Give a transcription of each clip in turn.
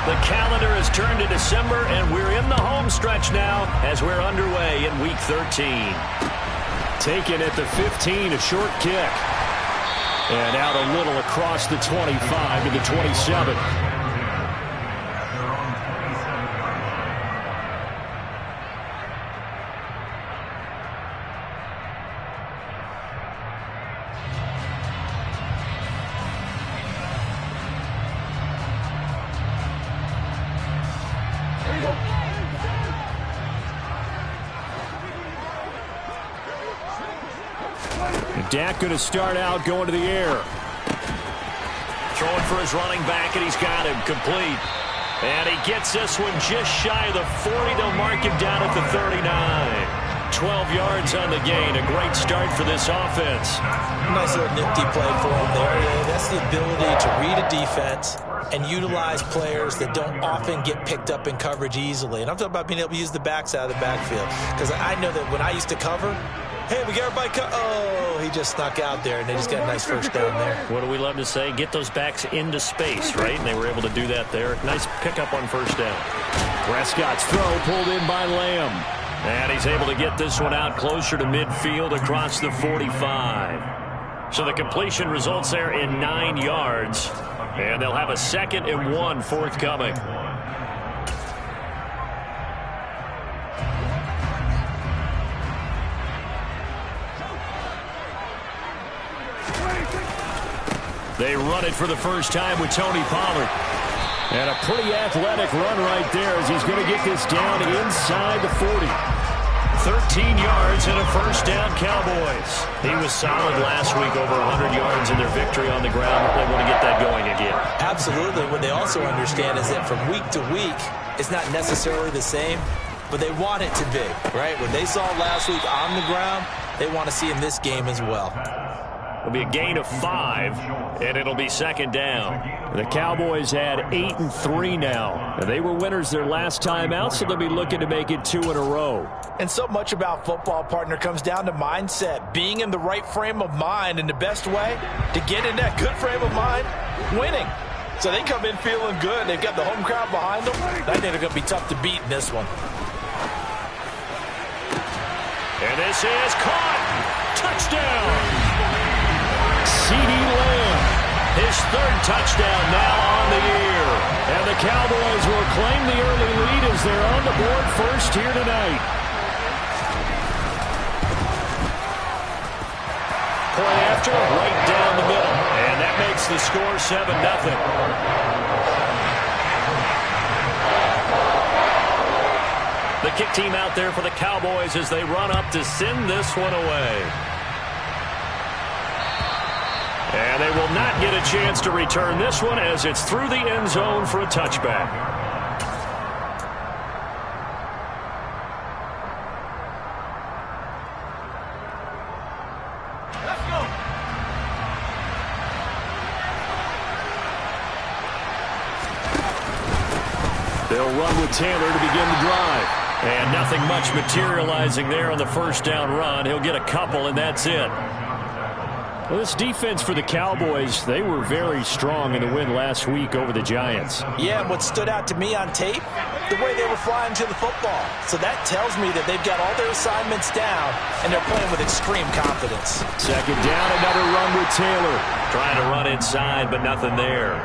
The calendar has turned to December, and we're in the home stretch now as we're underway in Week 13. Taken at the 15, a short kick. And out a little across the 25 to the 27. Dak going to start out going to the air. Throwing for his running back, and he's got him complete. And he gets this one just shy of the 40. They'll mark him down at the 39. 12 yards on the gain. A great start for this offense. Nice little nifty play for him there. That's the ability to read a defense and utilize players that don't often get picked up in coverage easily. And I'm talking about being able to use the backs out of the backfield. Because I know that when I used to cover, hey, we got everybody oh, he just snuck out there, and they just got a nice first down there. What do we love to say? Get those backs into space, right? And they were able to do that there. Nice pickup on first down. Prescott's throw pulled in by Lamb. And he's able to get this one out closer to midfield across the 45. So the completion results there in 9 yards. And they'll have a 2nd and 1 forthcoming. They run it for the first time with Tony Pollard. And a pretty athletic run right there as he's going to get this down inside the 40. 13 yards and a first down, Cowboys. He was solid last week, over 100 yards in their victory on the ground. They want to get that going again. Absolutely. What they also understand is that from week to week, it's not necessarily the same, but they want it to be, right? What they saw last week on the ground, they want to see in this game as well. It'll be a gain of 5, and it'll be 2nd down. The Cowboys had 8-3 now. They were winners their last time out, so they'll be looking to make it 2 in a row. And so much about football, partner, comes down to mindset, being in the right frame of mind, and the best way to get in that good frame of mind, winning. So they come in feeling good. They've got the home crowd behind them. I think they're going to be tough to beat in this one. And this is caught. Touchdown. CeeDee Lamb, his 3rd touchdown now on the year. And the Cowboys will claim the early lead as they're on the board first here tonight. Point after, right down the middle. And that makes the score 7-0. The kick team out there for the Cowboys as they run up to send this one away. And they will not get a chance to return this one as it's through the end zone for a touchback. Let's go. They'll run with Taylor to begin the drive. And nothing much materializing there on the first down run. He'll get a couple, and that's it. Well, this defense for the Cowboys, they were very strong in the win last week over the Giants. Yeah, and what stood out to me on tape, the way they were flying to the football. So that tells me that they've got all their assignments down, and they're playing with extreme confidence. 2nd down, another run with Taylor. Trying to run inside, but nothing there.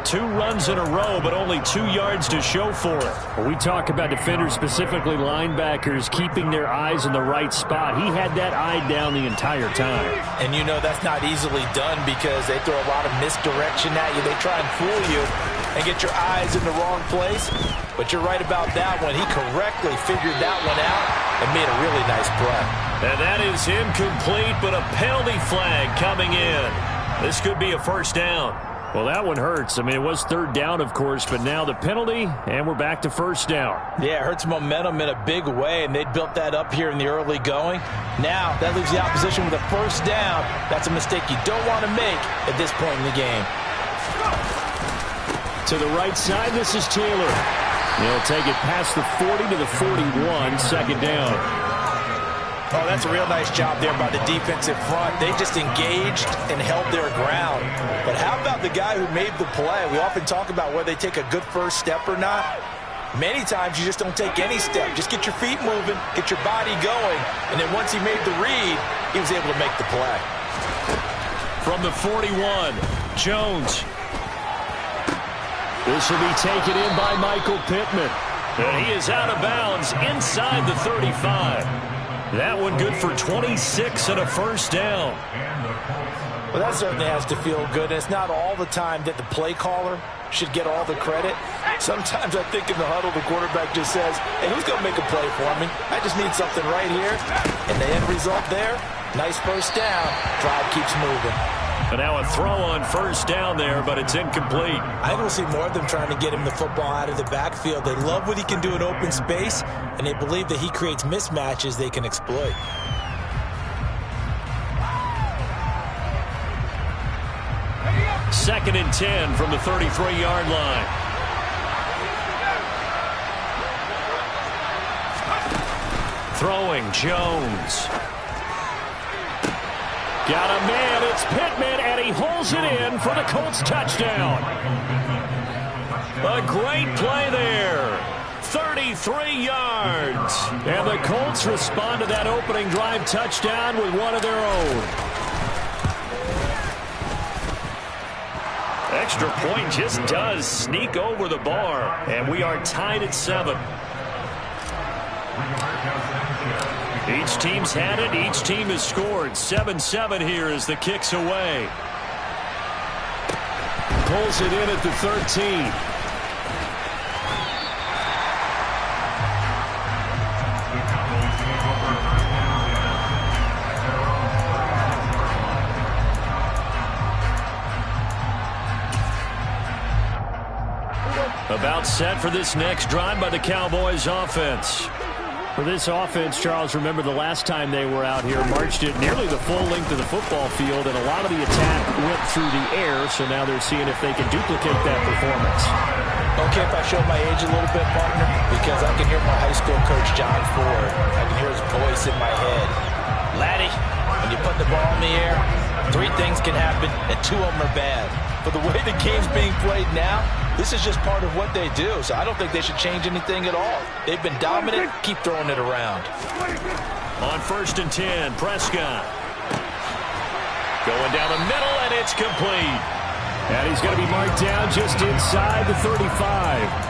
2 runs in a row, but only 2 yards to show for it. When we talk about defenders, specifically linebackers, keeping their eyes in the right spot. He had that eye down the entire time. And you know that's not easily done because they throw a lot of misdirection at you. They try and fool you and get your eyes in the wrong place. But you're right about that one. He correctly figured that one out and made a really nice play. And that is incomplete, but a penalty flag coming in. This could be a first down. Well, that one hurts. I mean, it was 3rd down, of course, but now the penalty, and we're back to first down. Yeah, it hurts momentum in a big way, and they built that up here in the early going. Now, that leaves the opposition with a first down. That's a mistake you don't want to make at this point in the game. To the right side, this is Taylor. He'll take it past the 40 to the 41, 2nd down. Oh, that's a real nice job there by the defensive front. They just engaged and held their ground. But how about the guy who made the play? We often talk about whether they take a good first step or not. Many times you just don't take any step. Just get your feet moving, get your body going, and then once he made the read, he was able to make the play. From the 41, Jones. This will be taken in by Michael Pittman. And he is out of bounds inside the 35. That one good for 26 and a first down. Well, that certainly has to feel good. And it's not all the time that the play caller should get all the credit. Sometimes I think in the huddle, the quarterback just says, hey, who's going to make a play for me? I just need something right here. And the end result there, nice first down. Drive keeps moving. And now a throw on first down there, but it's incomplete. I think we'll see more of them trying to get him the football out of the backfield. They love what he can do in open space, and they believe that he creates mismatches they can exploit. Second and 10 from the 33-yard line. Throwing, Jones. Got a man, it's Pittman, and he holds it in for the Colts touchdown. A great play there. 33 yards. And the Colts respond to that opening drive touchdown with one of their own. Extra point just does sneak over the bar, and we are tied at 7. Each team's had it. Each team has scored. 7-7 here as the kick's away. Pulls it in at the 13. About set for this next drive by the Cowboys offense. For this offense, Charles, remember the last time they were out here, marched it nearly the full length of the football field, and a lot of the attack went through the air, so now they're seeing if they can duplicate that performance. Okay, if I show my age a little bit, partner, because I can hear my high school coach, John Ford. I can hear his voice in my head. Laddie, when you put the ball in the air, 3 things can happen, and 2 of them are bad. But the way the game's being played now, this is just part of what they do, so I don't think they should change anything at all. They've been dominant. Keep throwing it around. On first and 10, Prescott. Going down the middle, and it's complete. And he's going to be marked down just inside the 35.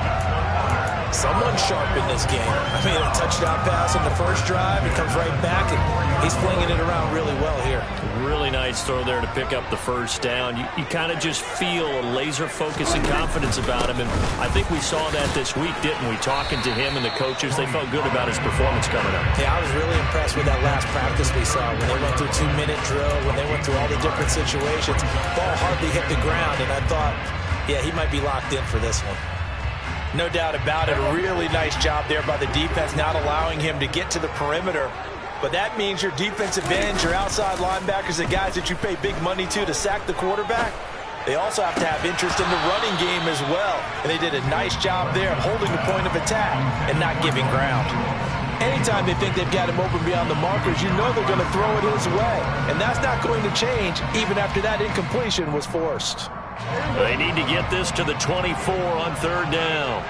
Someone sharp in this game. I mean, a touchdown pass on the first drive. It comes right back, and he's flinging it around really well here. Really nice throw there to pick up the first down. You kind of just feel a laser focus and confidence about him, and I think we saw that this week, didn't we? Talking to him and the coaches, they felt good about his performance coming up. Yeah, I was really impressed with that last practice we saw when they went through 2-minute drill, when they went through all the different situations. Ball hardly hit the ground, and I thought, yeah, he might be locked in for this one. No doubt about it. A really nice job there by the defense, not allowing him to get to the perimeter. But that means your defensive ends, your outside linebackers, the guys that you pay big money to sack the quarterback, they also have to have interest in the running game as well. And they did a nice job there of holding the point of attack and not giving ground. Anytime they think they've got him open beyond the markers, you know they're going to throw it his way. And that's not going to change even after that incompletion was forced. They need to get this to the 24 on third down.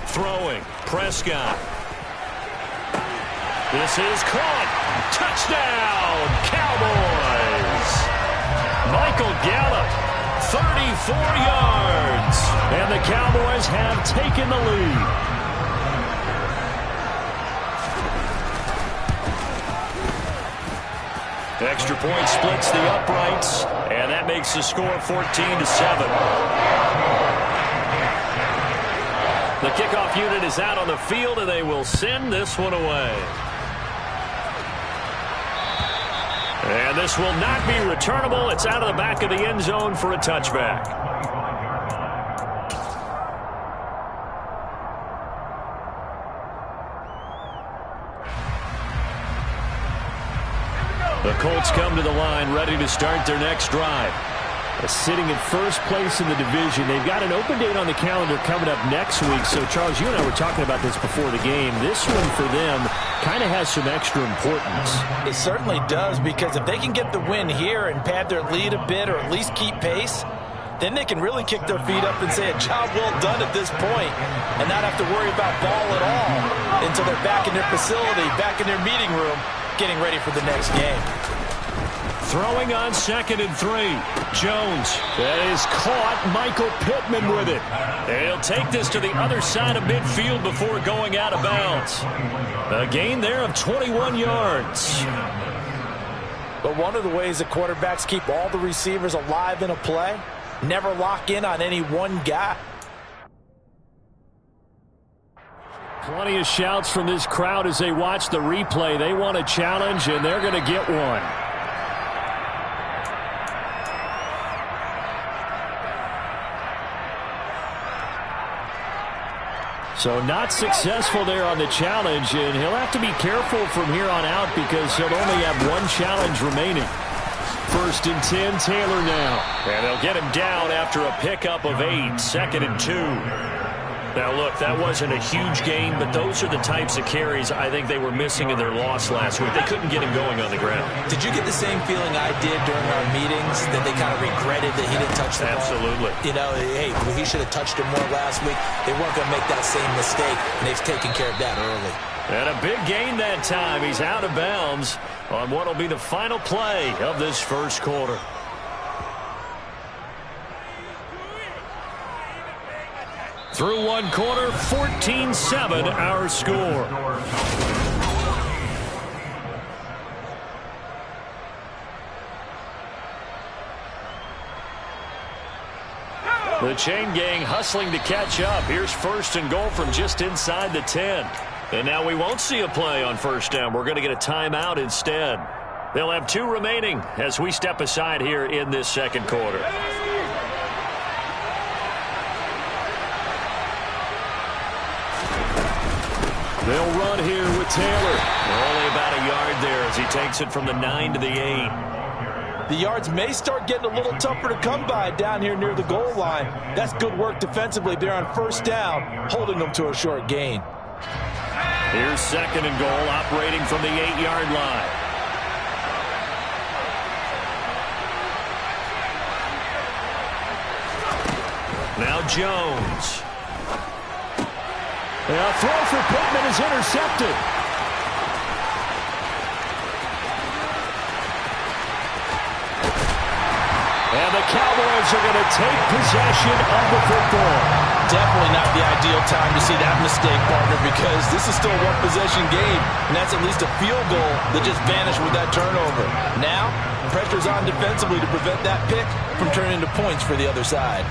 Throwing, Prescott. This is caught. Touchdown, Cowboys. Michael Gallup, 34 yards. And the Cowboys have taken the lead. Extra point splits the uprights, and that makes the score 14-7. The kickoff unit is out on the field, and they will send this one away. And this will not be returnable. It's out of the back of the end zone for a touchback. The Colts come to the line ready to start their next drive. Sitting in first place in the division. They've got an open date on the calendar coming up next week. So, Charles, you and I were talking about this before the game. This one for them kind of has some extra importance. It certainly does, because if they can get the win here and pad their lead a bit or at least keep pace, then they can really kick their feet up and say a job well done at this point and not have to worry about ball at all until they're back in their facility, back in their meeting room, getting ready for the next game. Throwing on 2nd and 3. Jones. That is caught. Michael Pittman with it. They'll take this to the other side of midfield before going out of bounds. A gain there of 21 yards. But one of the ways that quarterbacks keep all the receivers alive in a play, never lock in on any one guy. Plenty of shouts from this crowd as they watch the replay. They want a challenge, and they're going to get one. So not successful there on the challenge, and he'll have to be careful from here on out because he'll only have one challenge remaining. 1st and 10, Taylor now. And they'll get him down after a pickup of 8, 2nd and 2. Now, look, that wasn't a huge gain, but those are the types of carries I think they were missing in their loss last week. They couldn't get him going on the ground. Did you get the same feeling I did during our meetings, that they kind of regretted that he didn't touch the ball? Absolutely. You know, hey, he should have touched it more last week. They weren't going to make that same mistake, and they've taken care of that early. And a big gain that time. He's out of bounds on what will be the final play of this first quarter. Through one quarter, 14-7 our score. The chain gang hustling to catch up. Here's 1st and goal from just inside the 10. And now we won't see a play on 1st down. We're going to get a timeout instead. They'll have 2 remaining as we step aside here in this second quarter. They'll run here with Taylor. Only about a yard there as he takes it from the 9 to the 8. The yards may start getting a little tougher to come by down here near the goal line. That's good work defensively there on 1st down, holding them to a short gain. Here's 2nd and goal, operating from the 8-yard line. Now Jones. A throw for Pittman is intercepted. And the Cowboys are going to take possession of the football. Definitely not the ideal time to see that mistake, partner, because this is still a one-possession game, and that's at least a field goal that just vanished with that turnover. Now, pressure's on defensively to prevent that pick from turning into points for the other side.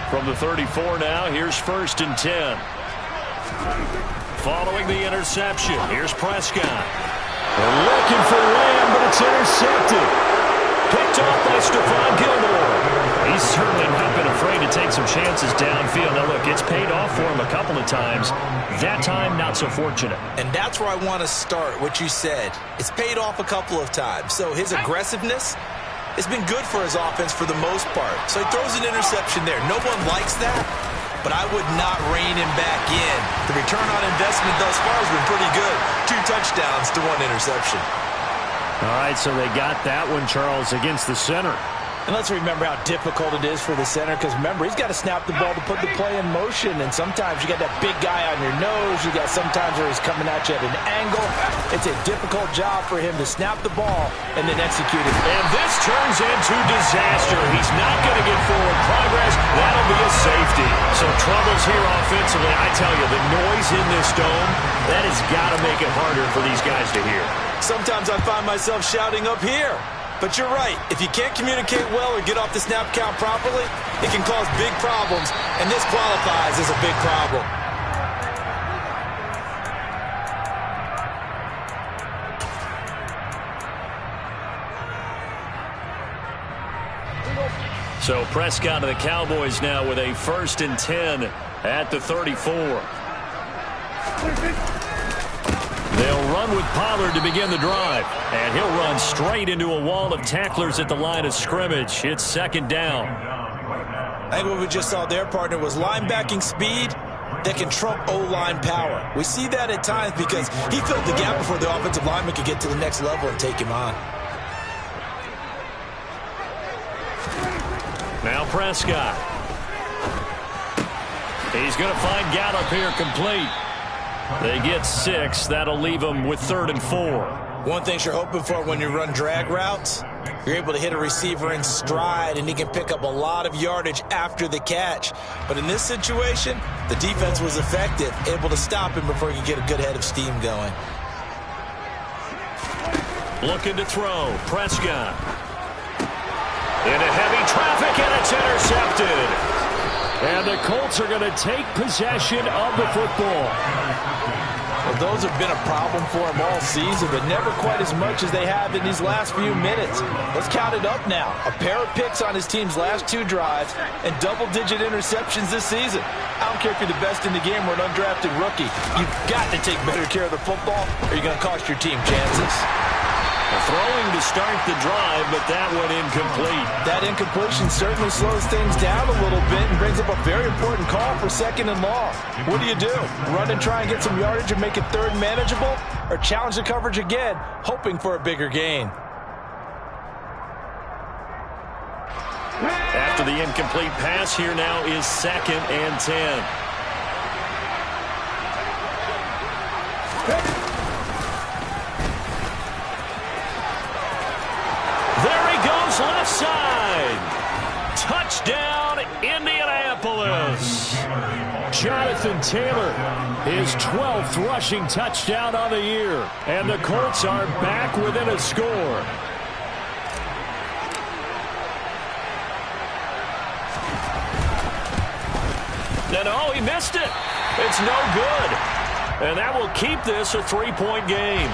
From the 34 now, here's 1st and 10. Following the interception, here's Prescott. They're looking for Lamb, but it's intercepted. Picked off by Stephon Gilmore. He's certainly not been afraid to take some chances downfield. Now, look, it's paid off for him a couple of times. That time, not so fortunate. And that's where I want to start, what you said. It's paid off a couple of times. So his aggressiveness has been good for his offense for the most part. So he throws an interception there. No one likes that, but I would not rein him back in. The return on investment thus far has been pretty good. 2 touchdowns to 1 interception. All right, so they got that one, Charles, against the center. And let's remember how difficult it is for the center, because remember, he's got to snap the ball to put the play in motion, and sometimes you got that big guy on your nose. You got sometimes where he's coming at you at an angle. It's a difficult job for him to snap the ball and then execute it. And this turns into disaster. He's not going to get forward progress. That'll be a safety. So troubles here offensively. I tell you, the noise in this dome, that has got to make it harder for these guys to hear. Sometimes I find myself shouting up here. But you're right. If you can't communicate well or get off the snap count properly, it can cause big problems, and this qualifies as a big problem. So Prescott of the Cowboys now with a 1st and 10 at the 34. They'll run with Pollard to begin the drive. And he'll run straight into a wall of tacklers at the line of scrimmage. It's second down. I think what we just saw there, partner, was linebacking speed that can trump O-line power. We see that at times because he filled the gap before the offensive lineman could get to the next level and take him on. Now Prescott. He's going to find Gallup here complete. They get 6. That'll leave them with 3rd and 4. One thing you're hoping for when you run drag routes, you're able to hit a receiver in stride, and he can pick up a lot of yardage after the catch. But in this situation, the defense was effective, able to stop him before he could get a good head of steam going. Looking to throw. Prescott. Into heavy traffic, and it's intercepted. And the Colts are going to take possession of the football. Well, those have been a problem for him all season, but never quite as much as they have in these last few minutes. Let's count it up now. A pair of picks on his team's last 2 drives and double-digit interceptions this season. I don't care if you're the best in the game or an undrafted rookie. You've got to take better care of the football or you're going to cost your team chances. Throwing to start the drive, but that went incomplete. That incompletion certainly slows things down a little bit and brings up a very important call for 2nd and long. What do? Run and try and get some yardage and make it 3rd manageable, or challenge the coverage again, hoping for a bigger gain? After the incomplete pass, here now is 2nd and 10. Left side. Touchdown, Indianapolis. Jonathan Taylor, his 12th rushing touchdown on the year. And the Colts are back within a score. No, he missed it. It's no good. And that will keep this a 3-point game.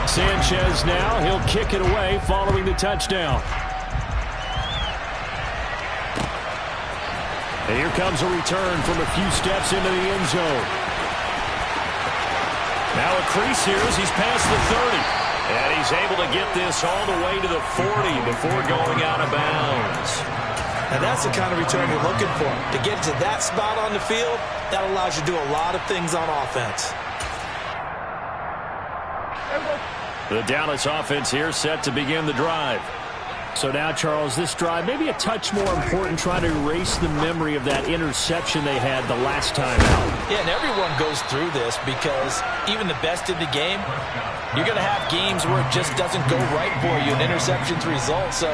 Sanchez now, he'll kick it away following the touchdown. And here comes a return from a few steps into the end zone. Now a crease here as he's past the 30. And he's able to get this all the way to the 40 before going out of bounds. And that's the kind of return you're looking for. To get to that spot on the field, that allows you to do a lot of things on offense. The Dallas offense here set to begin the drive. So now, Charles, this drive maybe a touch more important, trying to erase the memory of that interception they had the last time out. Yeah, and everyone goes through this because even the best in the game, you're going to have games where it just doesn't go right for you, and interceptions result. So,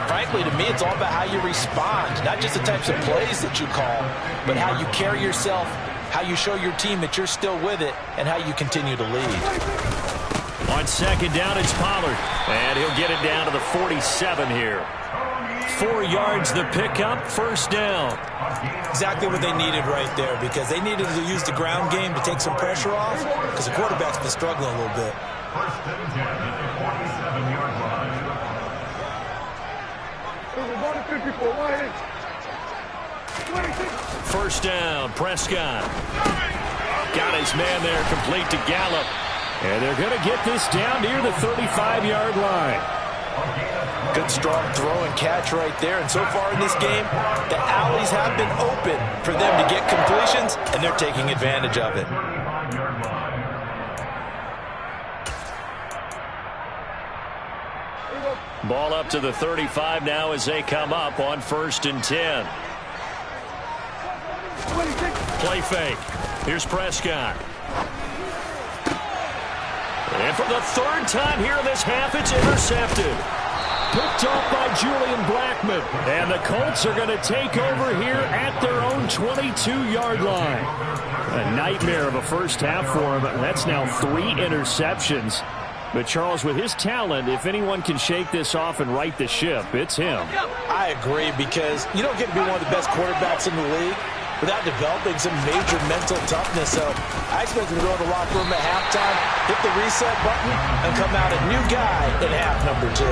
frankly, to me, it's all about how you respond, not just the types of plays that you call, but how you carry yourself, how you show your team that you're still with it, and how you continue to lead. On 2nd down, it's Pollard. And he'll get it down to the 47 here. 4 yards the pickup, 1st down. Exactly what they needed right there, because they needed to use the ground game to take some pressure off, because the quarterback's been struggling a little bit. First down, Prescott. Got his man there, complete to Gallup. And they're going to get this down near the 35-yard line. Good strong throw and catch right there. And so far in this game, the alleys have been open for them to get completions, and they're taking advantage of it. Ball up to the 35 now as they come up on 1st and 10. Play fake. Here's Prescott. And for the 3rd time here in this half, it's intercepted. Picked off by Julian Blackmon. And the Colts are going to take over here at their own 22-yard line. A nightmare of a first half for him. That's now 3 interceptions. But, Charles, with his talent, if anyone can shake this off and right the ship, it's him. I agree, because you don't get to be one of the best quarterbacks in the league without developing some major mental toughness. So I expect him to go in the locker room at halftime, hit the reset button, and come out a new guy in half number 2.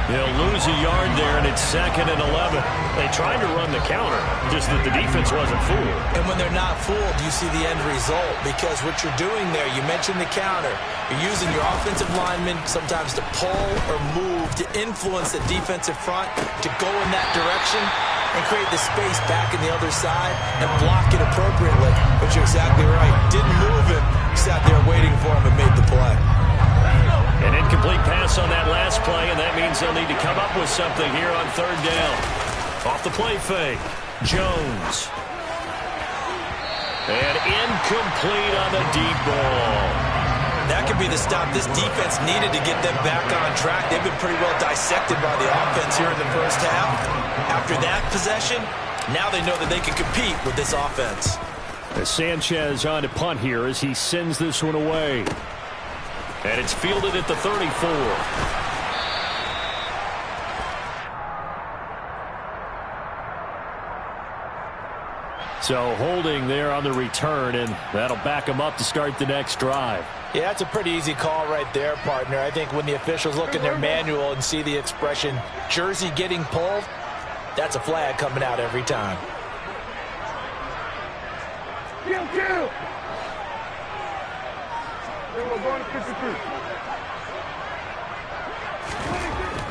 They'll lose a yard there, and it's 2nd and 11. They tried to run the counter, just that the defense wasn't fooled. And when they're not fooled, you see the end result, because what you're doing there, you mentioned the counter. You're using your offensive linemen sometimes to pull or move to influence the defensive front to go in that direction and create the space back in the other side and block it appropriately. But you're exactly right. Didn't move him. Sat there waiting for him and made the play. An incomplete pass on that last play, and that means they'll need to come up with something here on 3rd down. Off the play fake, Jones. And incomplete on the deep ball. That could be the stop this defense needed to get them back on track. They've been pretty well dissected by the offense here in the first half. After that possession, now they know that they can compete with this offense. Sanchez on to punt here as he sends this one away. And it's fielded at the 34. So holding there on the return, and that'll back him up to start the next drive. Yeah, that's a pretty easy call right there, partner. I think when the officials look in their manual and see the expression jersey getting pulled, that's a flag coming out every time. Kill.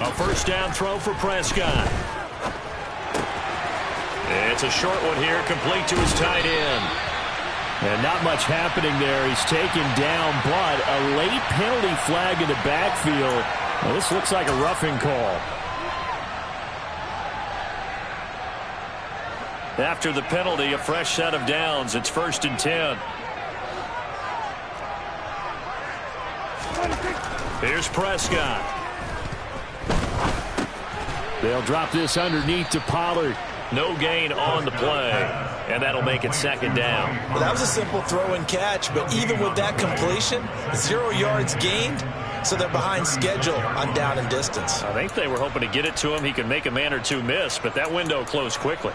A 1st down throw for Prescott. It's a short one here, complete to his tight end. And not much happening there. He's taken down, but a late penalty flag in the backfield. Well, this looks like a roughing call. After the penalty, a fresh set of downs. It's 1st and 10. Here's Prescott. They'll drop this underneath to Pollard. No gain on the play, and that'll make it 2nd down. Well, that was a simple throw and catch, but even with that completion, 0 yards gained, so they're behind schedule on down and distance. I think they were hoping to get it to him. He could make a man or two miss, but that window closed quickly.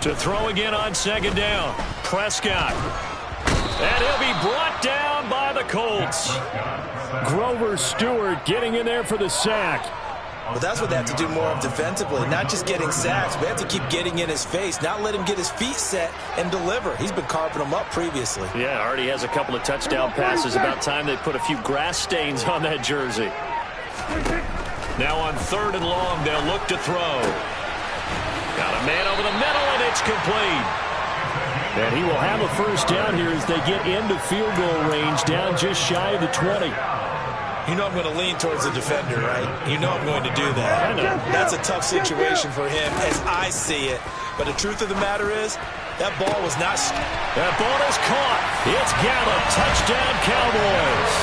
To throw again on 2nd down. Prescott. And he'll be brought down by the Colts. Grover Stewart getting in there for the sack. Well, that's what they have to do more of defensively, not just getting sacks. We have to keep getting in his face, not let him get his feet set and deliver. He's been carving them up previously. Yeah, already has a couple of touchdown passes. About time they put a few grass stains on that jersey. Now on 3rd and long, they'll look to throw. Got a man over the middle, and it's complete. And he will have a 1st down here as they get into field goal range, down just shy of the 20. You know I'm going to lean towards the defender, right? You know I'm going to do that. I know. That's a tough situation for him as I see it. But the truth of the matter is, that ball was not... That ball is caught. It's Gallup. Touchdown, Cowboys.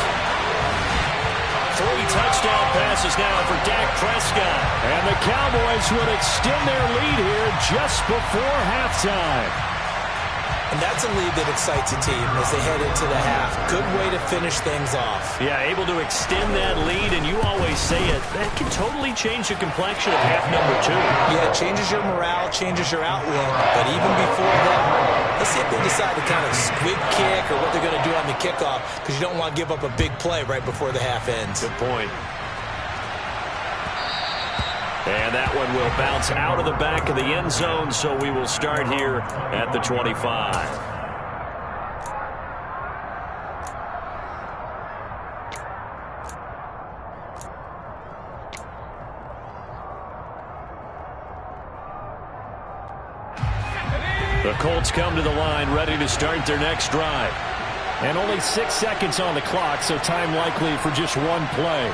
3 touchdown passes now for Dak Prescott. And the Cowboys will extend their lead here just before halftime. And that's a lead that excites a team as they head into the half. Good way to finish things off. Yeah, able to extend that lead, and you always say it, that can totally change the complexion of half number 2. Yeah, it changes your morale, changes your outlook. But even before that, let's see if they decide to kind of squib kick or what they're going to do on the kickoff, because you don't want to give up a big play right before the half ends. Good point. And that one will bounce out of the back of the end zone, so we will start here at the 25. The Colts come to the line ready to start their next drive. And only 6 seconds on the clock, so time likely for just one play.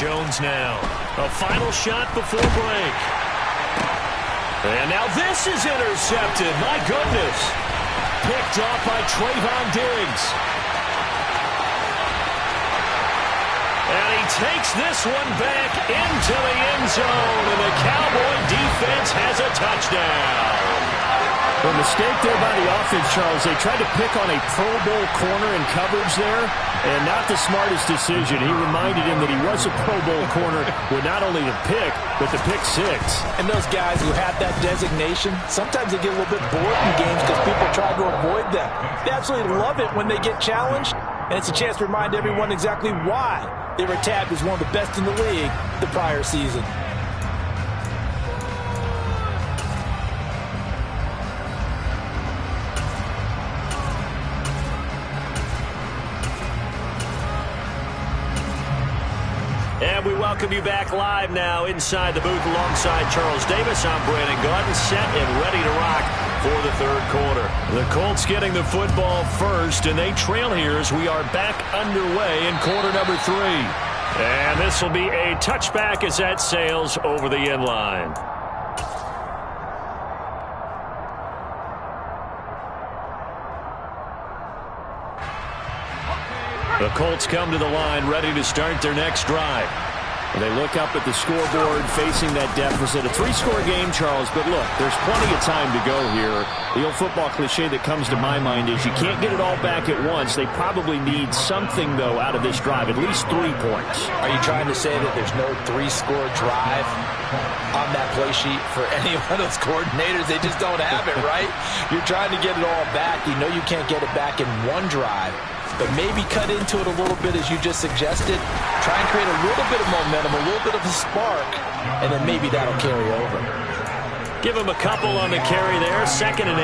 Jones now. A final shot before break. And now this is intercepted. My goodness. Picked off by Trayvon Diggs. And he takes this one back into the end zone. And the Cowboy defense has a touchdown. From mistake there by the offense, Charles. They tried to pick on a Pro Bowl corner in coverage there, and not the smartest decision. He reminded him that he was a Pro Bowl corner with not only the pick, but the pick six. And those guys who have that designation, sometimes they get a little bit bored in games because people try to avoid them. They absolutely love it when they get challenged, and it's a chance to remind everyone exactly why they were tagged as one of the best in the league the prior season. And we welcome you back live now inside the booth alongside Charles Davis. I'm Brandon Gaudin, set and ready to rock for the third quarter. The Colts getting the football first, and they trail here as we are back underway in quarter number 3. And this will be a touchback as that sails over the end line. The Colts come to the line ready to start their next drive. They look up at the scoreboard facing that deficit. A 3-score game, Charles, but look, there's plenty of time to go here. The old football cliche that comes to my mind is you can't get it all back at once. They probably need something, though, out of this drive, at least 3 points. Are you trying to say that there's no 3-score drive on that play sheet for any one of those coordinators? They just don't have it, right? You're trying to get it all back. You know you can't get it back in one drive. But maybe cut into it a little bit as you just suggested. Try and create a little bit of momentum, a little bit of a spark, and then maybe that'll carry over. Give him a couple on the carry there, 2nd and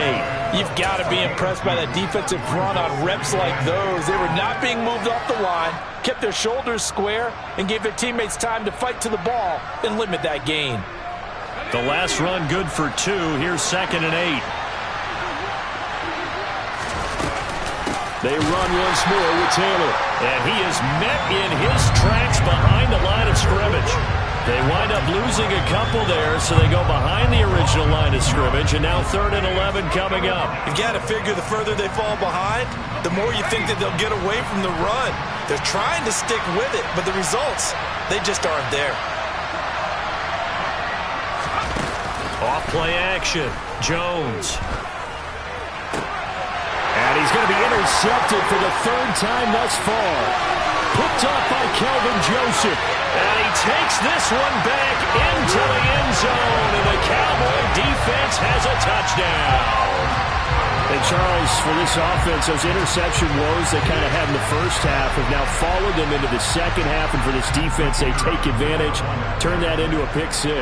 8. You've got to be impressed by that defensive front on reps like those. They were not being moved off the line, kept their shoulders square, and gave their teammates time to fight to the ball and limit that gain. The last run good for 2. Here's 2nd and 8. They run once more with Taylor. And he is met in his tracks behind the line of scrimmage. They wind up losing a couple there, so they go behind the original line of scrimmage, and now 3rd and 11 coming up. You got to figure the further they fall behind, the more you think that they'll get away from the run. They're trying to stick with it, but the results, they just aren't there. Off play action. Jones. And he's going to be intercepted for the 3rd time thus far. Picked up by Kelvin Joseph. And he takes this one back into the end zone. And the Cowboy defense has a touchdown. And Charles, for this offense, those interception woes they kind of had in the first half have now followed them into the second half. And for this defense, they take advantage, turn that into a pick 6.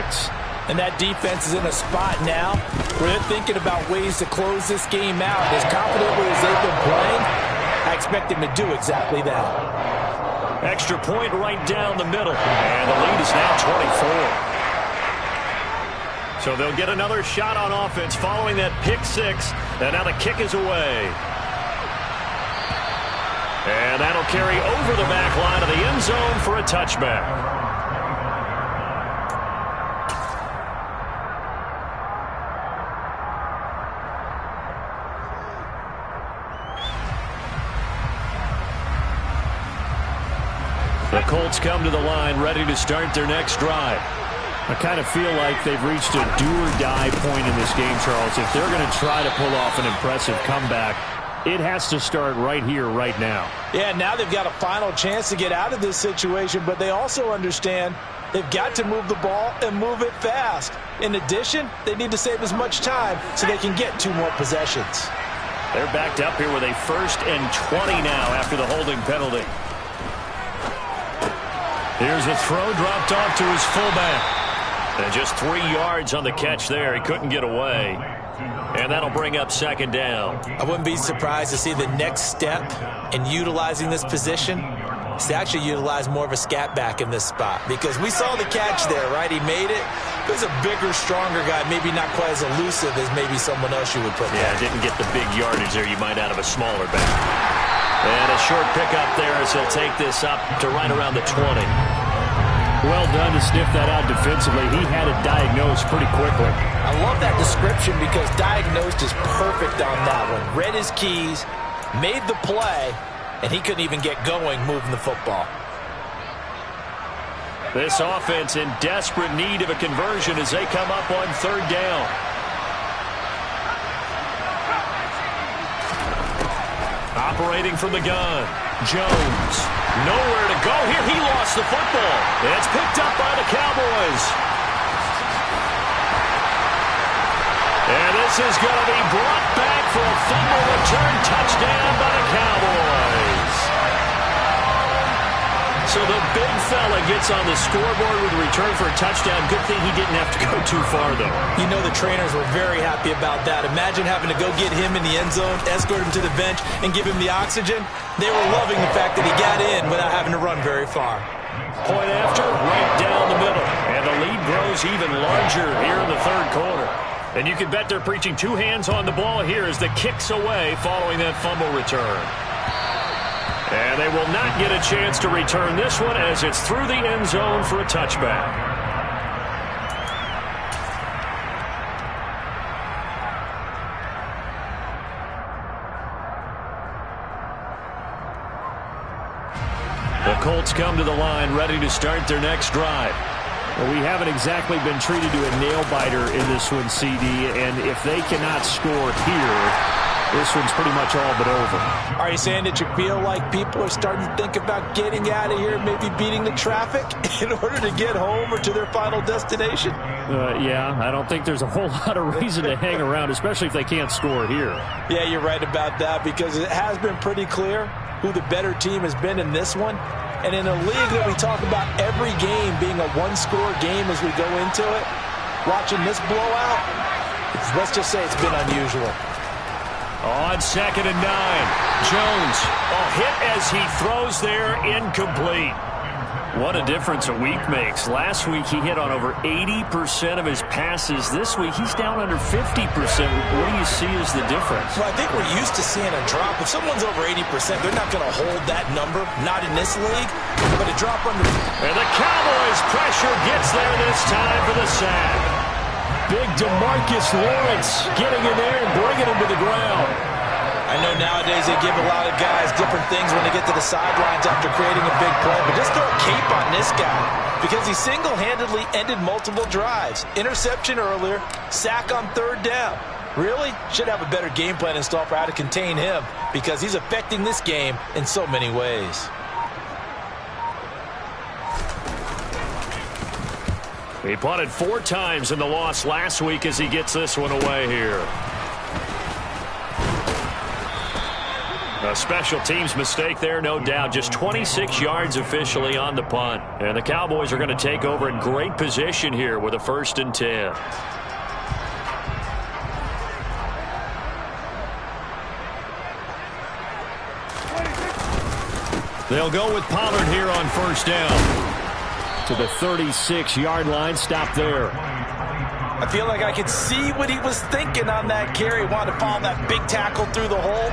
And that defense is in a spot now where they're thinking about ways to close this game out. As confidently as they've been playing, I expect them to do exactly that. Extra point right down the middle. And the lead is now 24. So they'll get another shot on offense following that pick 6. And now the kick is away. And that'll carry over the back line of the end zone for a touchback. The Colts come to the line ready to start their next drive. I kind of feel like they've reached a do-or-die point in this game, Charles. If they're going to try to pull off an impressive comeback, it has to start right here, right now. Yeah, now they've got a final chance to get out of this situation, but they also understand they've got to move the ball and move it fast. In addition, they need to save as much time so they can get 2 more possessions. They're backed up here with a 1st and 20 now after the holding penalty. Here's a throw dropped off to his fullback. And just 3 yards on the catch there. He couldn't get away. And that'll bring up 2nd down. I wouldn't be surprised to see the next step in utilizing this position is to actually utilize more of a scat back in this spot. Because we saw the catch there, right? He made it. There's a bigger, stronger guy, maybe not quite as elusive as maybe someone else you would put there. Yeah, didn't get the big yardage there you might out of a smaller back. And a short pickup there as he'll take this up to right around the 20. Well done to sniff that out defensively. He had it diagnosed pretty quickly. I love that description because diagnosed is perfect on that one. Read his keys, made the play, and he couldn't even get going moving the football. This offense in desperate need of a conversion as they come up on 3rd down. operating from the gun. Jones, nowhere to go here. He lost the football. It's picked up by the Cowboys. And this is going to be brought back for a fumble return touchdown by the Cowboys. So the big fella gets on the scoreboard with a return for a touchdown. Good thing he didn't have to go too far, though. You know the trainers were very happy about that. Imagine having to go get him in the end zone, escort him to the bench, and give him the oxygen. They were loving the fact that he got in without having to run very far. Point after, right down the middle. And the lead grows even larger here in the third quarter. And you can bet they're preaching two hands on the ball here as the kick's away following that fumble return. And they will not get a chance to return this one as it's through the end zone for a touchback. The Colts come to the line ready to start their next drive. Well, we haven't exactly been treated to a nail-biter in this one, CD, and if they cannot score here, this one's pretty much all but over. Are you saying that you feel like people are starting to think about getting out of here, maybe beating the traffic in order to get home or to their final destination? Yeah, I don't think there's a whole lot of reason to hang around, especially if they can't score here. Yeah, you're right about that because it has been pretty clear who the better team has been in this one. And in a league that we talk about every game being a one-score game as we go into it, watching this blowout, let's just say it's been unusual. On 2nd and 9, Jones, a hit as he throws there, incomplete. What a difference a week makes. Last week he hit on over 80% of his passes. This week he's down under 50%. What do you see as the difference? Well, I think we're used to seeing a drop. If someone's over 80%, they're not going to hold that number. Not in this league. But a drop under... And the Cowboys pressure gets there this time for the sack. Big DeMarcus Lawrence getting in there and bringing him to the ground. I know nowadays they give a lot of guys different things when they get to the sidelines after creating a big play, but just throw a cape on this guy because he single-handedly ended multiple drives. Interception earlier, sack on 3rd down. Really? Should have a better game plan installed for how to contain him because he's affecting this game in so many ways. He punted 4 times in the loss last week as he gets this one away here. A special teams mistake there, no doubt. Just 26 yards officially on the punt. And the Cowboys are going to take over in great position here with a 1st and 10. They'll go with Pollard here on 1st down. To the 36-yard line. Stop there. I feel like I could see what he was thinking on that carry. Wanted to follow that big tackle through the hole.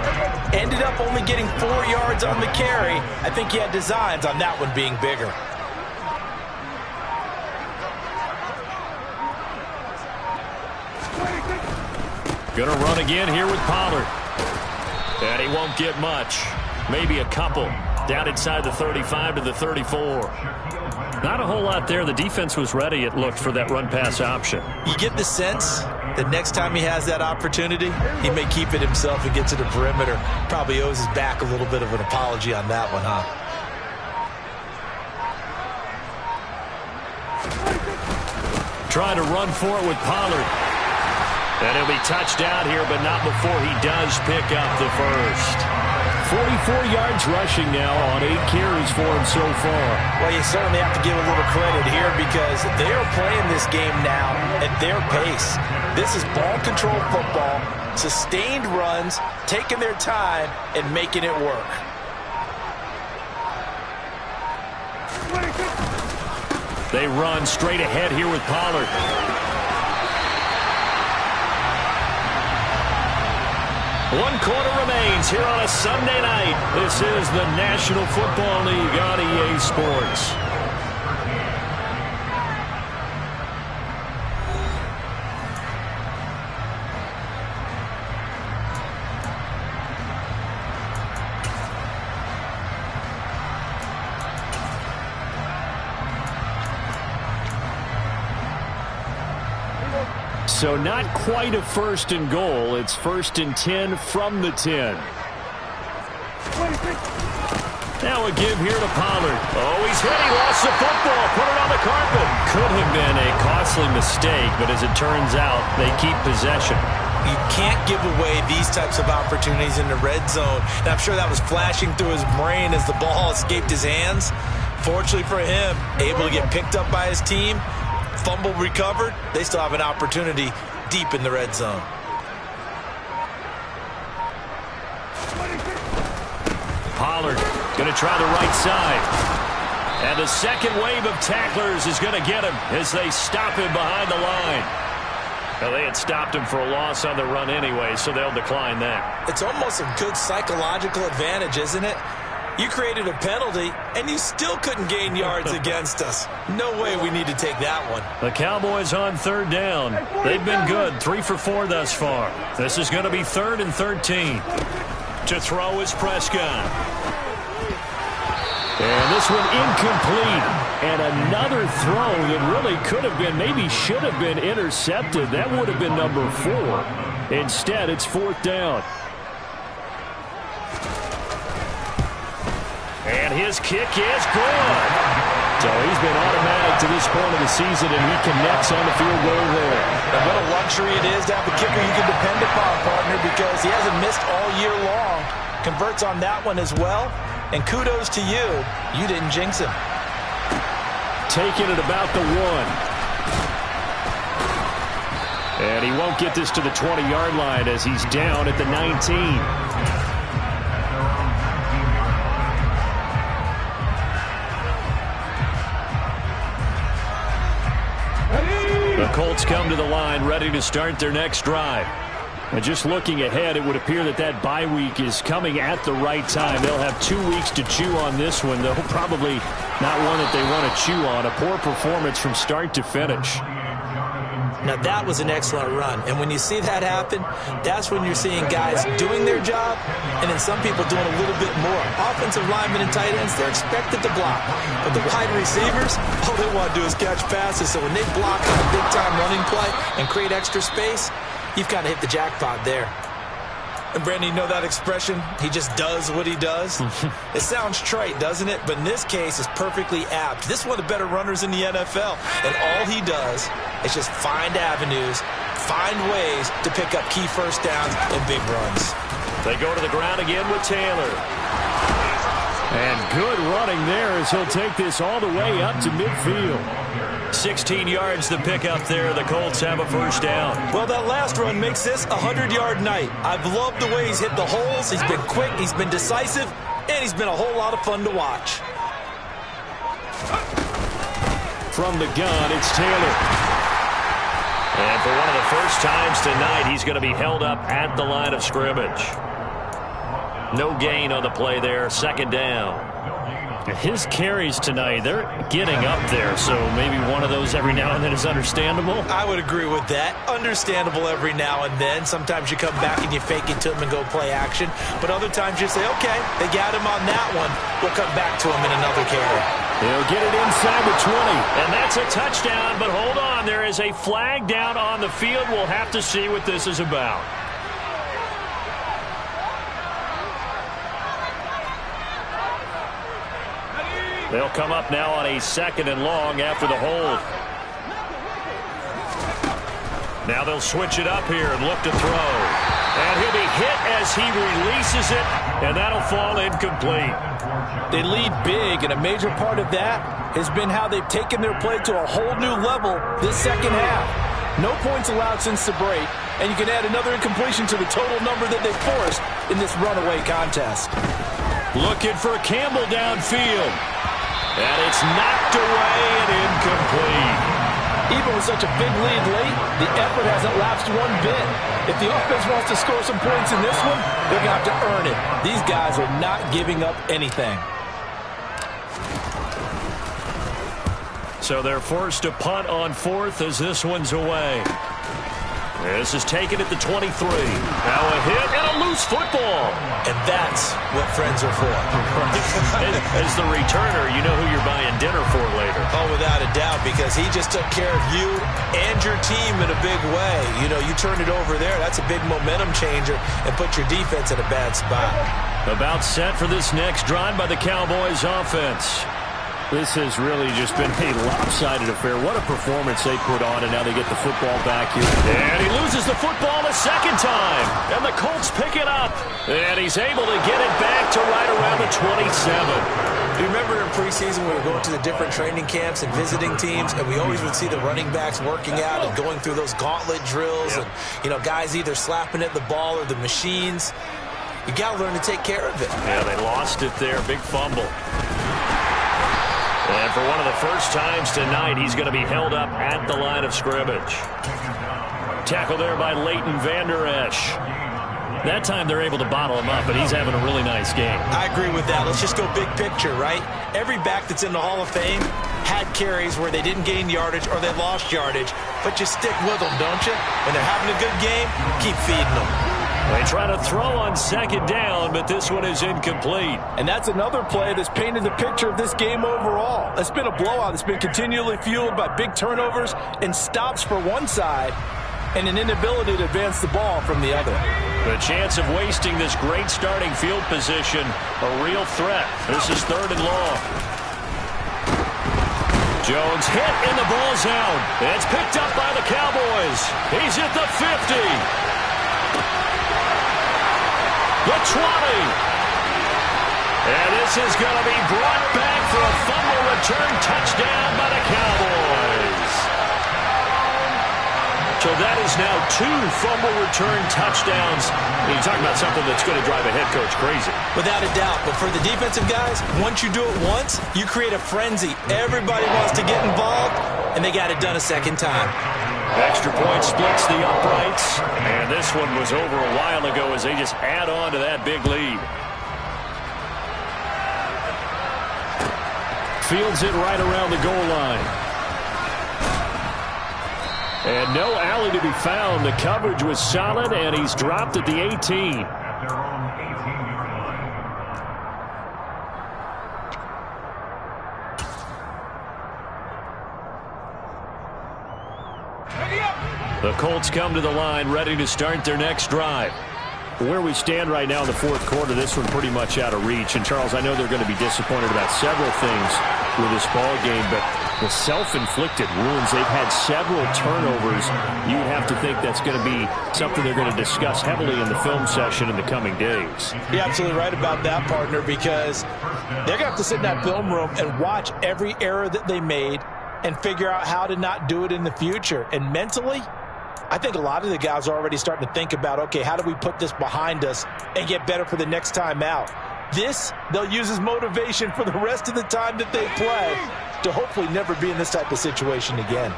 Ended up only getting 4 yards on the carry. I think he had designs on that one being bigger. Gonna run again here with Pollard. And he won't get much. Maybe a couple. Down inside the 35 to the 34. Not a whole lot there. The defense was ready, it looked, for that run-pass option. You get the sense that next time he has that opportunity, he may keep it himself and get to the perimeter. Probably owes his back a little bit of an apology on that one, huh? Trying to run for it with Pollard. And he'll be touched out here, but not before he does pick up the first. 44 yards rushing now on 8 carries for him so far. Well, you certainly have to give a little credit here because they are playing this game now at their pace. This is ball control football, sustained runs, taking their time, and making it work. They run straight ahead here with Pollard. 1 quarter remains here on a Sunday night. This is the National Football League on EA Sports. So not quite a 1st and goal. It's 1st and 10 from the 10. Now a give here to Pollard. Oh, he's hit. He lost the football. Put it on the carpet. Could have been a costly mistake, but as it turns out, they keep possession. You can't give away these types of opportunities in the red zone. And I'm sure that was flashing through his brain as the ball escaped his hands. Fortunately for him, able to get picked up by his team, fumble recovered. They still have an opportunity deep in the red zone. Pollard going to try the right side. And the second wave of tacklers is going to get him as they stop him behind the line. Well, they had stopped him for a loss on the run anyway, so they'll decline that. It's almost a good psychological advantage, isn't it? You created a penalty, and you still couldn't gain yards against us. No way we need to take that one. The Cowboys on third down. They've been good, 3 for 4 thus far. This is going to be 3rd and 13. To throw is Prescott. And this one incomplete. And another throw that really could have been, maybe should have been intercepted. That would have been number 4. Instead, it's 4th down. And his kick is good. So he's been automatic to this point of the season, and he connects on the field goal there. And what a luxury it is to have a kicker you can depend upon, partner, because he hasn't missed all year long. Converts on that one as well. And kudos to you. You didn't jinx him. Taking it about the 1. And he won't get this to the 20-yard line as he's down at the 19. The Colts come to the line ready to start their next drive. And just looking ahead, it would appear that that bye week is coming at the right time. They'll have 2 weeks to chew on this one, though probably not one that they want to chew on. A poor performance from start to finish. Now, that was an excellent run. And when you see that happen, that's when you're seeing guys doing their job and then some people doing a little bit more. Offensive linemen and tight ends, they're expected to block. But the wide receivers, all they want to do is catch passes. So when they block on a big-time running play and create extra space, you've got to hit the jackpot there. And, Brandon, you know that expression? He just does what he does? It sounds trite, doesn't it? But in this case, it's perfectly apt. This is one of the better runners in the NFL. And all he does is just find avenues, find ways to pick up key first downs and big runs. They go to the ground again with Taylor. And good running there as he'll take this all the way up to midfield. 16 yards the pickup there. The Colts have a first down. Well, that last run makes this a 100-yard night. I've loved the way he's hit the holes. He's been quick, he's been decisive, and he's been a whole lot of fun to watch. From the gun, it's Taylor. And for one of the first times tonight, he's going to be held up at the line of scrimmage. No gain on the play there. 2nd down. His carries tonight, they're getting up there, so maybe one of those every now and then is understandable. I would agree with that. Understandable every now and then. Sometimes you come back and you fake it to him and go play action. But other times you say, okay, they got him on that one. We'll come back to him in another carry. He'll get it inside the 20. And that's a touchdown, but hold on. There is a flag down on the field. We'll have to see what this is about. They'll come up now on a 2nd and long after the hold. Now they'll switch it up here and look to throw. And he'll be hit as he releases it, and that'll fall incomplete. They lead big, and a major part of that has been how they've taken their play to a whole new level this second half. No points allowed since the break, and you can add another incompletion to the total number that they forced in this runaway contest. Looking for Campbell downfield. And it's knocked away and incomplete. Even with such a big lead late, the effort hasn't lapsed one bit. If the offense wants to score some points in this one, they're going to have to earn it. These guys are not giving up anything. So they're forced to punt on 4th as this one's away. This is taken at the 23. Now a hit and a loose football. And that's what friends are for. As the returner, you know who you're buying dinner for later. Oh, without a doubt, because he just took care of you and your team in a big way. You know, you turn it over there, that's a big momentum changer and put your defense in a bad spot. About set for this next drive by the Cowboys offense. This has really just been a lopsided affair. What a performance they put on, and now they get the football back here. And he loses the football a second time. And the Colts pick it up. And he's able to get it back to right around the 27. Do you remember in preseason we were going to the different training camps and visiting teams, and we always would see the running backs working out and going through those gauntlet drills, and, you know, guys either slapping at the ball or the machines. You got to learn to take care of it. Yeah, they lost it there. Big fumble. And for one of the first times tonight, he's going to be held up at the line of scrimmage. Tackle there by Leighton Vander Esch. That time they're able to bottle him up, but he's having a really nice game. I agree with that. Let's just go big picture, right? Every back that's in the Hall of Fame had carries where they didn't gain yardage or they lost yardage, but you stick with them, don't you? When they're having a good game, keep feeding them. They try to throw on second down, but this one is incomplete. And that's another play that's painted the picture of this game overall. It's been a blowout. It's been continually fueled by big turnovers and stops for one side and an inability to advance the ball from the other. The chance of wasting this great starting field position, a real threat. This is 3rd and long. Jones hit and the ball's out. It's picked up by the Cowboys. He's at the 50. The 20. And this is going to be brought back for a fumble return touchdown by the Cowboys. So that is now 2 fumble return touchdowns. You're talking about something that's going to drive a head coach crazy. Without a doubt. But for the defensive guys, once you do it once, you create a frenzy. Everybody wants to get involved, and they got it done a second time. Extra point splits the uprights, and this one was over a while ago as they just add on to that big lead. Fields it right around the goal line. And no alley to be found. The coverage was solid, and he's dropped at the 18. The Colts come to the line ready to start their next drive. Where we stand right now in the 4th quarter, this one pretty much out of reach. And, Charles, I know they're going to be disappointed about several things with this ball game, but the self-inflicted wounds, they've had several turnovers. You'd have to think that's going to be something they're going to discuss heavily in the film session in the coming days. You're absolutely right about that, partner, because they're going to have to sit in that film room and watch every error that they made and figure out how to not do it in the future. And mentally, I think a lot of the guys are already starting to think about, okay, how do we put this behind us and get better for the next time out? This, they'll use as motivation for the rest of the time that they play to hopefully never be in this type of situation again.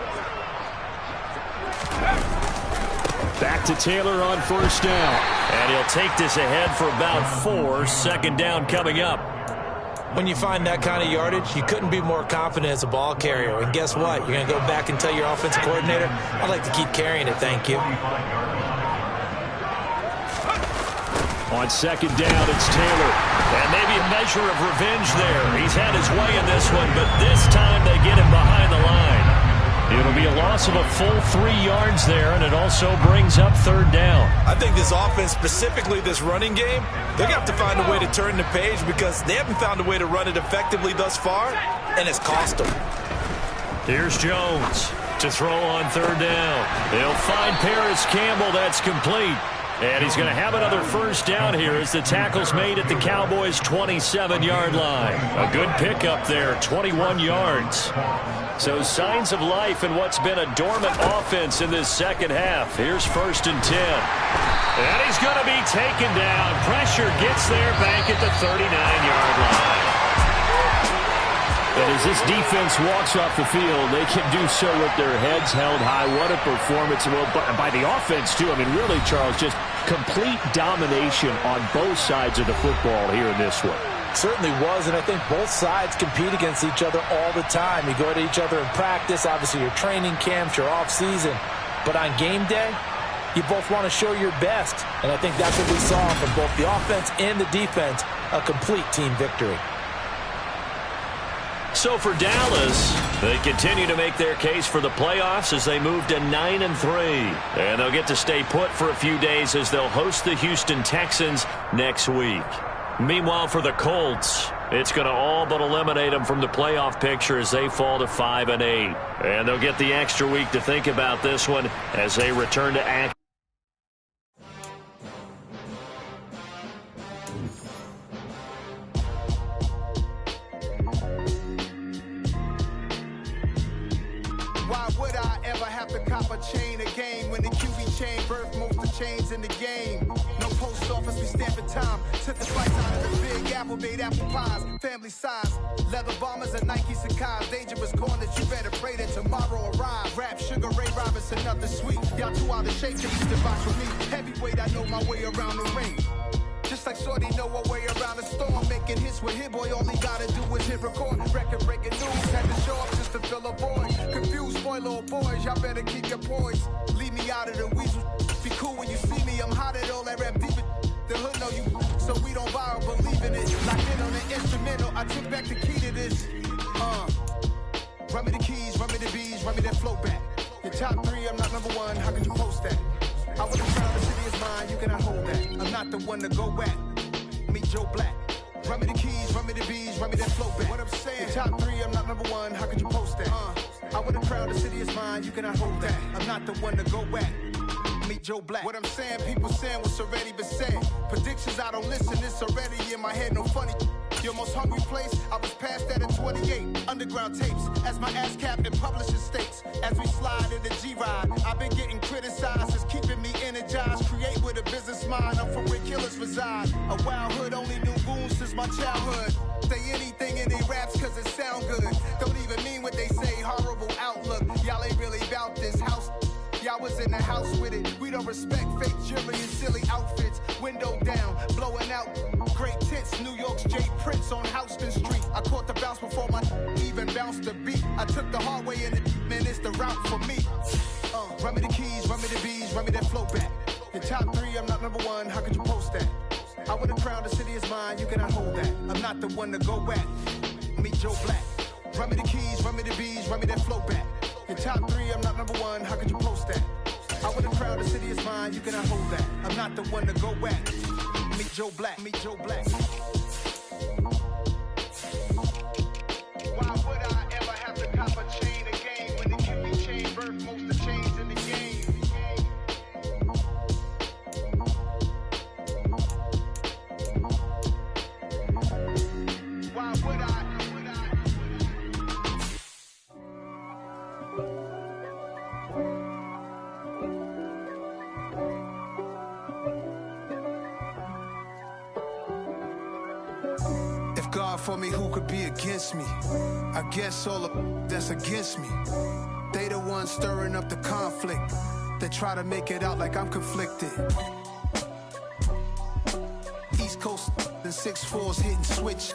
Back to Taylor on 1st down. And he'll take this ahead for about 4. 2nd down coming up. When you find that kind of yardage, you couldn't be more confident as a ball carrier. And guess what? You're going to go back and tell your offensive coordinator, I'd like to keep carrying it, thank you. On 2nd down, it's Taylor. And maybe a measure of revenge there. He's had his way in this one, but this time they get him behind the line. It'll be a loss of a full 3 yards there, and it also brings up 3rd down. I think this offense, specifically this running game, they're going to have to find a way to turn the page because they haven't found a way to run it effectively thus far, and it's cost them. Here's Jones to throw on 3rd down. They'll find Paris Campbell. That's complete. And he's going to have another 1st down here as the tackle's made at the Cowboys' 27-yard line. A good pickup there, 21 yards. So signs of life in what's been a dormant offense in this 2nd half. Here's 1st and 10. And he's going to be taken down. Pressure gets there back at the 39-yard line. And as this defense walks off the field, they can do so with their heads held high. What a performance. Well, by the offense, too. I mean, really, Charles, just complete domination on both sides of the football here in this one. Certainly was, and I think both sides compete against each other all the time. You go to each other in practice, obviously your training camps, your off season. But on game day, You both want to show your best, and I think that's what we saw from both the offense and the defense, a complete team victory. So for Dallas, they continue to make their case for the playoffs as they move to 9-3. And they'll get to stay put for a few days as they'll host the Houston Texans next week. Meanwhile, for the Colts, it's going to all but eliminate them from the playoff picture as they fall to 5-8. And they'll get the extra week to think about this one as they return to action. Why would I ever have to cop a chain a game when the QB chain birthed most of chains in the game? No post office, we stamping time. Took the slice out of the Big Apple, made apple pies, family size. Leather bombers and Nike Sacai's. Dangerous corners, you better pray that tomorrow arrive. Rap, Sugar Ray Robinson, nothing sweet. Y'all too out of shape to use the box for me. Heavyweight, I know my way around the ring. Just like Shorty know a way around the storm. Making hits with Hit Boy, all he gotta do is hit record. Record breaking news, had to show up just to fill a void. Confused, boy, little boys, y'all better keep your poise. Leave me out of the weasel. Be cool when you see me, I'm hot at all that rap deep. The hood know you, so we don't borrow, believe in it. Locked in on the instrumental, I took back the key to this. Run me the keys, run me the bees, run me that flow back. Your top three, I'm not number one, how could you post that? I would've found the city is mine, you cannot hold that. I'm not the one to go back. Meet Joe Black. Run me the keys, run me the bees, run me that flow back. What I'm saying, your top three, I'm not number one, how could you post that? I would've crowned the city is mine, you cannot hold that. I'm not the one to go back. Meet Joe Black. What I'm saying, people saying what's already been said. Predictions, I don't listen, it's already in my head, no funny. Your most hungry place, I was past that at 28. Underground tapes, as my ass cap in publishing states. As we slide in the G-Ride, I've been getting criticized, it's keeping me energized. Create with a business mind, I'm from where killers reside. A wild hood, only knew goons since my childhood. Say anything in they raps cause it sound good. Don't even mean what they say, horrible outlook. Y'all ain't really about this house. Y'all was in the house with it. We don't respect fake jewelry and silly outfits. Window down, blowing out great tits. New York's Jay Prince on Houston Street. I caught the bounce before my even bounced the beat. I took the hard way in it, man, it's the route for me. Run me the keys, run me the bees, run me that flow back. Your top three, I'm not number one, how could you post that? I would've crowned the city is mine, you cannot hold that. I'm not the one to go back. Meet Joe Black. Run me the keys, run me the bees, run me that flow back. Your top three, I'm not number one, how could you post that? I would've crowned the city is mine, you cannot hold that. I'm not the one to go back. Meet Joe Black, meet Joe Black. Why would I ever have to cop a chain a game when the QB chain birthed most of chains in the game? Why would I? God for me, who could be against me? I guess all of that's against me. They the ones stirring up the conflict. They try to make it out like I'm conflicted. East Coast and 6'4's hitting switch.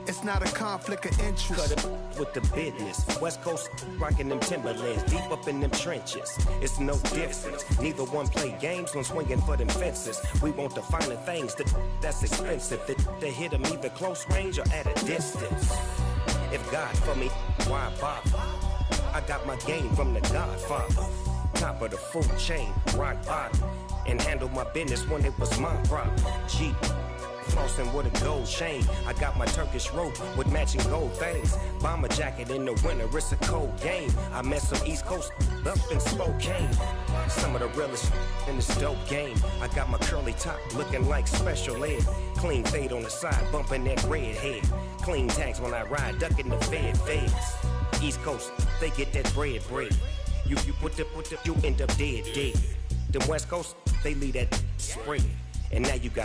It's not a conflict of interest. Cut it with the business. West Coast rocking them Timberlands, deep up in them trenches. It's no difference. Neither one play games when swinging for them fences. We want the finer things that's expensive. That hit them either close range or at a distance. If God for me, why bother? I got my game from the Godfather. Top of the food chain, rock bottom. And handle my business when it was my problem. G. Flossing with a gold chain. I got my Turkish rope with matching gold things. Bomber jacket in the winter, it's a cold game. I met some East Coast up in Spokane. Some of the realest in this dope game. I got my curly top looking like special ed. Clean fade on the side, bumping that red head. Clean tags when I ride, ducking the feds. East Coast, they get that bread. You you end up dead. Them West Coast, they leave that spread. And now you got